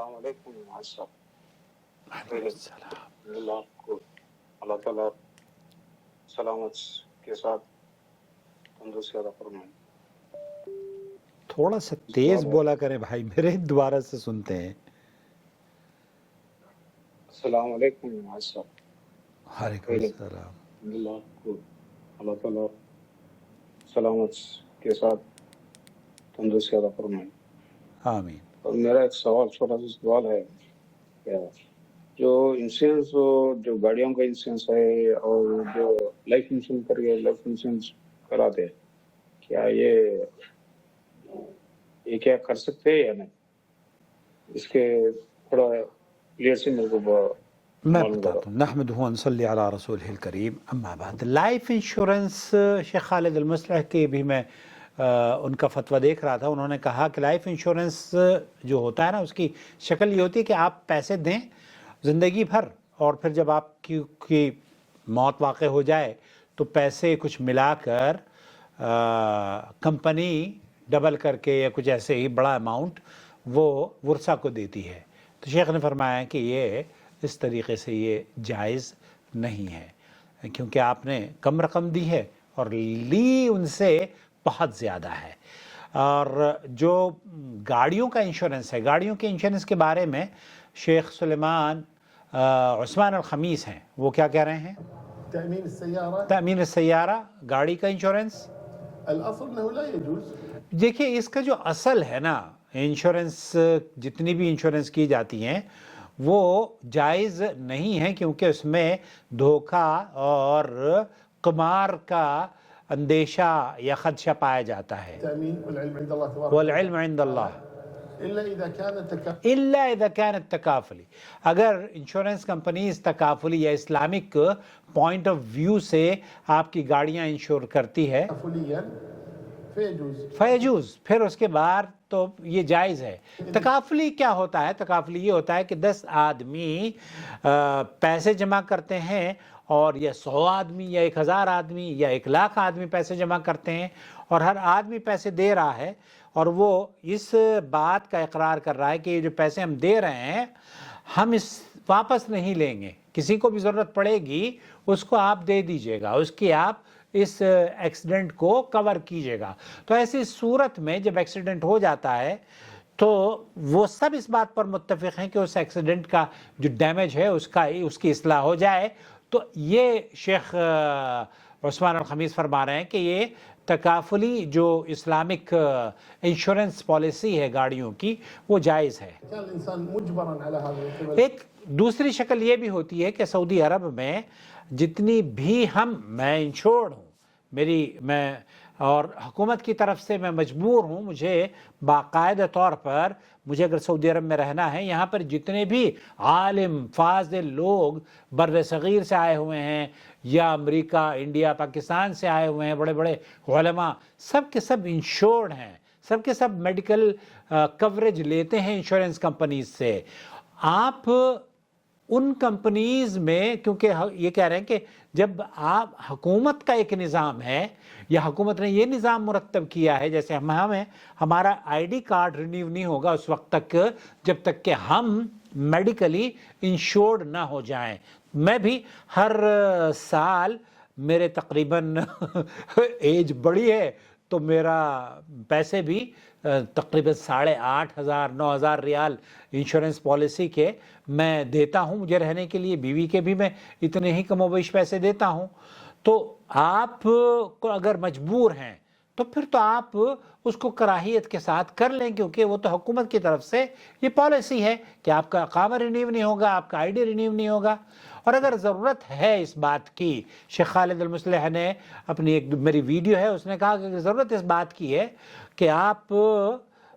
السلام علیکم صاحب. وعلیکم السلام. اللہ آپ کو اللہ تعالیٰ سلامت کے ساتھ تندرستی عطا فرمائے. تھوڑا سا تیز بولا کریں بھائی، میرے دوبارہ سے سنتے ہیں. السلام علیکم صاحب. وعلیکم السلام. اللہ آپ کو اللہ تعالیٰ سلامت کے ساتھ تندرستی عطا فرمائے. آمین. اور میرا ایک سوال، چھوٹا سا سوال ہے کہ جو انشورنس جو گاڑیوں کا انشورنس ہے اور جو لائف انشورنس لائف انشورنس کراتے ہیں، کیا یہ کیا کر سکتے ہیں یا نہیں؟ اس کے تھوڑا کلیئر سے میرے کو میں بتاتا ہوں. نحمدہ و نصلی علی رسولہ الکریم، اما بعد. لائف انشورنس شیخ خالد المصلح کے بھی میں ان کا فتویٰ دیکھ رہا تھا. انہوں نے کہا کہ لائف انشورنس جو ہوتا ہے نا، اس کی شکل یہ ہوتی ہے کہ آپ پیسے دیں زندگی بھر، اور پھر جب آپ کی موت واقع ہو جائے تو پیسے کچھ ملا کر کمپنی ڈبل کر کے یا کچھ ایسے ہی بڑا اماؤنٹ وہ ورثہ کو دیتی ہے. تو شیخ نے فرمایا کہ یہ اس طریقے سے یہ جائز نہیں ہے، کیونکہ آپ نے کم رقم دی ہے اور لی ان سے بہت زیادہ ہے. اور جو گاڑیوں کا انشورنس ہے، گاڑیوں کے انشورنس کے بارے میں شیخ سلیمان عثمان الخمیس ہیں، وہ کیا کہہ رہے ہیں؟ تأمین السیارہ، گاڑی کا انشورنس. الاصل انه لا يجوز. دیکھیے اس کا جو اصل ہے نا، انشورنس جتنی بھی انشورنس کی جاتی ہیں وہ جائز نہیں ہے، کیونکہ اس میں دھوکہ اور قمار کا اندیشہ یا خدشہ پایا جاتا ہے. تأمين والعلم عند الله تبارك والعلم عند اللہ الا اذا كانت الا اذا كانت تکافلی. اگر انشورنس کمپنیز تکافلی یا اسلامک پوائنٹ آف ویو سے آپ کی گاڑیاں انشور کرتی ہے تكافليا فيجوز. فیجوز، پھر اس کے بعد تو یہ جائز ہے. تکافلی کیا ہوتا ہے؟ تکافلی یہ ہوتا ہے کہ 10 آدمی پیسے جمع کرتے ہیں، اور یا 100 آدمی یا 1000 آدمی یا 1,00,000 آدمی پیسے جمع کرتے ہیں، اور ہر آدمی پیسے دے رہا ہے، اور وہ اس بات کا اقرار کر رہا ہے کہ یہ جو پیسے ہم دے رہے ہیں ہم اس واپس نہیں لیں گے، کسی کو بھی ضرورت پڑے گی اس کو آپ دے دیجئے گا، اس کی آپ اس ایکسیڈنٹ کو کور کیجئے گا. تو ایسی صورت میں جب ایکسیڈنٹ ہو جاتا ہے تو وہ سب اس بات پر متفق ہیں کہ اس ایکسیڈنٹ کا جو ڈیمیج ہے اس کی اصلاح ہو جائے. تو یہ شیخ عثمان الخمیس فرما رہے ہیں کہ یہ تکافلی جو اسلامک انشورنس پالیسی ہے گاڑیوں کی وہ جائز ہے. كان الانسان مجبرا على هذا القبل. ایک دوسری شکل یہ بھی ہوتی ہے کہ سعودی عرب میں جتنی بھی میں انشورڈ ہوں، میں اور حکومت کی طرف سے میں مجبور ہوں، مجھے باقاعدہ طور پر مجھے اگر سعودی عرب میں رہنا ہے، یہاں پر جتنے بھی عالم فاضل لوگ بر صغیر سے آئے ہوئے ہیں یا امریکہ، انڈیا، پاکستان سے آئے ہوئے ہیں، بڑے بڑے علماء، سب کے سب انشورڈ ہیں، سب کے سب میڈیکل کوریج لیتے ہیں انشورنس کمپنیز سے. آپ ان کمپنیز میں، کیونکہ یہ کہہ رہے ہیں کہ جب آپ حکومت کا ایک نظام ہے یا حکومت نے یہ نظام مرتب کیا ہے، جیسے ہمارا آئی ڈی کارڈ رینیو نہیں ہوگا اس وقت تک جب تک کہ ہم میڈیکلی انشورڈ نہ ہو جائیں. میں بھی ہر سال میرے تقریباً ایج بڑی ہے تو میرا پیسے بھی تقریباً 8,500 9,000 ریال انشورنس پالیسی کے میں دیتا ہوں. مجھے رہنے کے لیے، بیوی کے بھی میں اتنے ہی کم و بیش پیسے دیتا ہوں. تو آپ کو اگر مجبور ہیں تو پھر تو آپ اس کو کراہیت کے ساتھ کر لیں، کیونکہ وہ تو حکومت کی طرف سے یہ پالیسی ہے کہ آپ کا اقامہ رینیو نہیں ہوگا، آپ کا آئی ڈی رینیو نہیں ہوگا. اور اگر ضرورت ہے اس بات کی، شیخ خالد المصلح نے اپنی ایک میری ویڈیو ہے اس نے کہا کہ ضرورت اس بات کی ہے کہ آپ،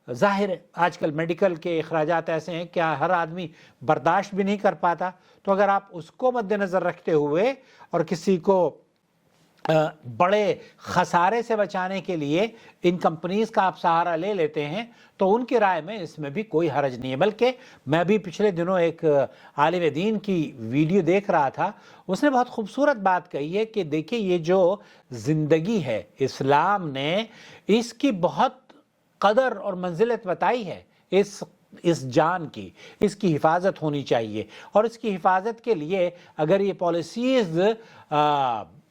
ظاہر ہے آج کل میڈیکل کے اخراجات ایسے ہیں کہ ہر آدمی برداشت بھی نہیں کر پاتا، تو اگر آپ اس کو مد نظر رکھتے ہوئے اور کسی کو بڑے خسارے سے بچانے کے لیے ان کمپنیز کا آپ سہارا لے لیتے ہیں تو ان کی رائے میں اس میں بھی کوئی حرج نہیں ہے. بلکہ میں بھی پچھلے دنوں ایک عالم دین کی ویڈیو دیکھ رہا تھا، اس نے بہت خوبصورت بات کہی ہے کہ دیکھیں یہ جو زندگی ہے اسلام نے اس کی بہت قدر اور منزلت بتائی ہے. اس اس جان کی، اس کی حفاظت ہونی چاہیے، اور اس کی حفاظت کے لیے اگر یہ پالیسیز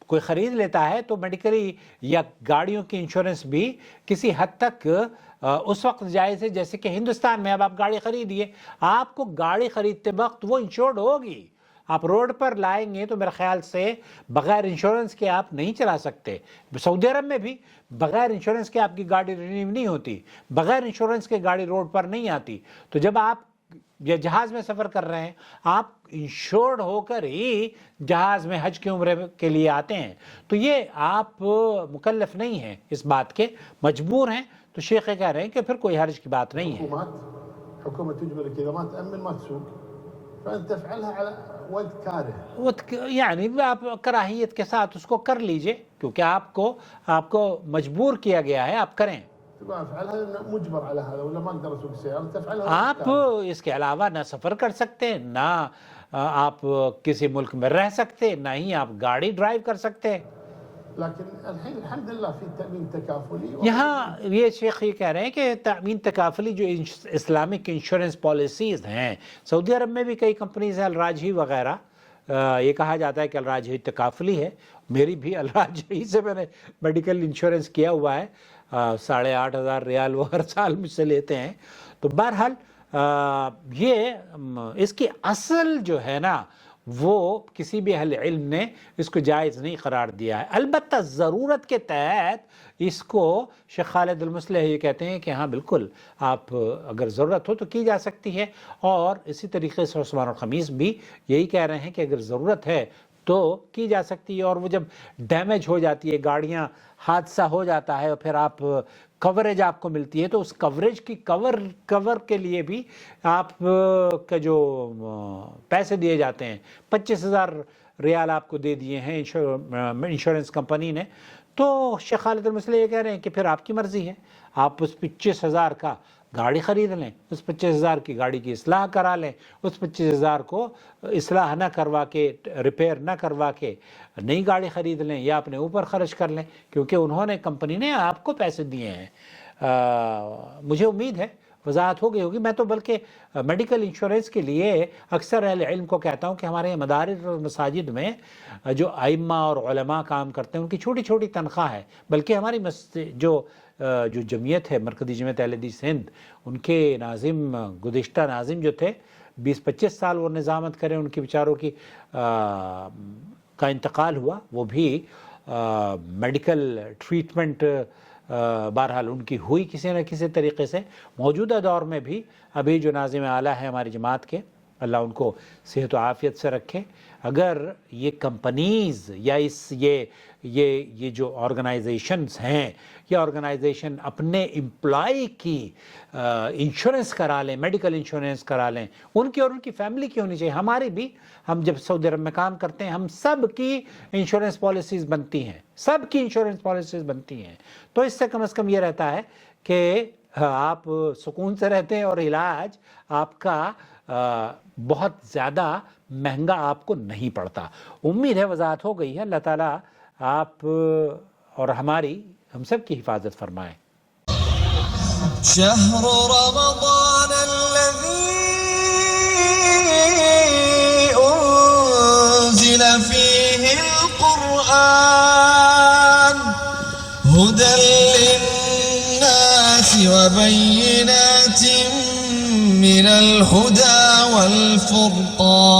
کوئی خرید لیتا ہے تو میڈیکلی یا گاڑیوں کی انشورنس بھی کسی حد تک اس وقت جائز ہے، جیسے کہ ہندوستان میں اب آپ گاڑی خریدیے، آپ کو گاڑی خریدتے وقت وہ انشورڈ ہوگی. آپ روڈ پر لائیں گے تو میرے خیال سے بغیر انشورنس کے آپ نہیں چلا سکتے. سعودی عرب میں بھی بغیر انشورنس کے آپ کی گاڑی رینیو نہیں ہوتی، بغیر انشورنس کے گاڑی روڈ پر نہیں آتی. تو جب آپ یا جہاز میں سفر کر رہے ہیں، آپ انشورڈ ہو کر ہی جہاز میں حج کی عمرے کے لیے آتے ہیں، تو یہ آپ مکلف نہیں ہیں اس بات کے، مجبور ہیں. تو شیخ کہہ رہے ہیں کہ پھر کوئی حرج کی بات نہیں ہے. حکومت تجبرك اذا ما تامن ما تسوق فانت تفعلها على ود كاره. یعنی آپ کراہیت کے ساتھ اس کو کر لیجئے، کیونکہ آپ کو مجبور کیا گیا ہے، آپ کریں. مجبر على هذا ولا ما اقدر اسوق السياره تفعلها. آپ اس کے علاوہ نہ سفر کر سکتے، نہ آپ کسی ملک میں رہ سکتے، نہ ہی آپ گاڑی ڈرائیو کر سکتے. لیکن الحين الحمد لله في تامين تكافلي. یہاں یہ شیخ یہ کہہ رہے ہیں کہ تامین تکافلی جو اسلامک انشورنس پالیسیز ہیں، سعودی عرب میں بھی کئی کمپنیز ہیں، الراجحی وغیرہ. یہ کہا جاتا ہے کہ الراجحی تکافلی ہے. میری بھی الراجحی سے میں نے میڈیکل انشورنس کیا ہوا ہے، 8,500 ریال وہ ہر سال مجھ سے لیتے ہیں. تو بہرحال یہ اس کی اصل جو ہے نا، وہ کسی بھی اہل علم نے اس کو جائز نہیں قرار دیا ہے. البتہ ضرورت کے تحت اس کو شیخ خالد المصلح یہ کہتے ہیں کہ ہاں بالکل آپ اگر ضرورت ہو تو کی جا سکتی ہے. اور اسی طریقے سے عثمان الخمیس بھی یہی کہہ رہے ہیں کہ اگر ضرورت ہے تو کی جا سکتی ہے. اور وہ جب ڈیمیج ہو جاتی ہے گاڑیاں، حادثہ ہو جاتا ہے، اور پھر آپ کوریج آپ کو ملتی ہے، تو اس کوریج کی کور کے لیے بھی آپ کا جو پیسے دیے جاتے ہیں، 25,000 ریال آپ کو دے دیے ہیں انشورنس کمپنی نے. تو شیخ خالد المصلح یہ کہہ رہے ہیں کہ پھر آپ کی مرضی ہے، آپ اس 25,000 کا گاڑی خرید لیں، اس 25,000 کی گاڑی کی اصلاح کرا لیں، اس 25,000 کو اصلاح نہ کروا کے، ریپیئر نہ کروا کے نئی گاڑی خرید لیں، یا اپنے اوپر خرچ کر لیں، کیونکہ انہوں نے، کمپنی نے آپ کو پیسے دیے ہیں. مجھے امید ہے وضاحت ہو گئی ہوگی. میں تو بلکہ میڈیکل انشورنس کے لیے اکثر اہل علم کو کہتا ہوں کہ ہمارے مدارس اور مساجد میں جو ائمہ اور علماء کام کرتے ہیں ان کی چھوٹی چھوٹی تنخواہ ہے، بلکہ ہماری جو جمعیت ہے، مرکزی جمعیت اہل حدیث ہند، ان کے ناظم، گزشتہ ناظم جو تھے 20-25 سال وہ نظامت کریں، ان کے بیچاروں کی کا انتقال ہوا. وہ بھی میڈیکل ٹریٹمنٹ بہرحال ان کی ہوئی کسی نہ کسی طریقے سے. موجودہ دور میں بھی ابھی جو ناظم اعلیٰ ہے ہماری جماعت کے، اللہ ان کو صحت و عافیت سے رکھے، اگر یہ کمپنیز یا یہ جو آرگنائزیشنز ہیں، یہ آرگنائزیشن اپنے امپلائی کی انشورنس کرا لیں، میڈیکل انشورنس کرا لیں، ان کی اور ان کی فیملی کی ہونی چاہیے. ہماری بھی، ہم جب سعودی عرب میں کام کرتے ہیں، ہم سب کی انشورنس پالیسیز بنتی ہیں، سب کی انشورنس پالیسیز بنتی ہیں. تو اس سے کم از کم یہ رہتا ہے کہ آپ سکون سے رہتے ہیں اور علاج آپ کا بہت زیادہ مہنگا آپ کو نہیں پڑتا. امید ہے وضاحت ہو گئی ہے. اللہ تعالیٰ آپ اور ہم سب کی حفاظت فرمائے. شهر رمضان الذي أنزل فيه القرآن هدى للناس وبينات من الهدى والفرقان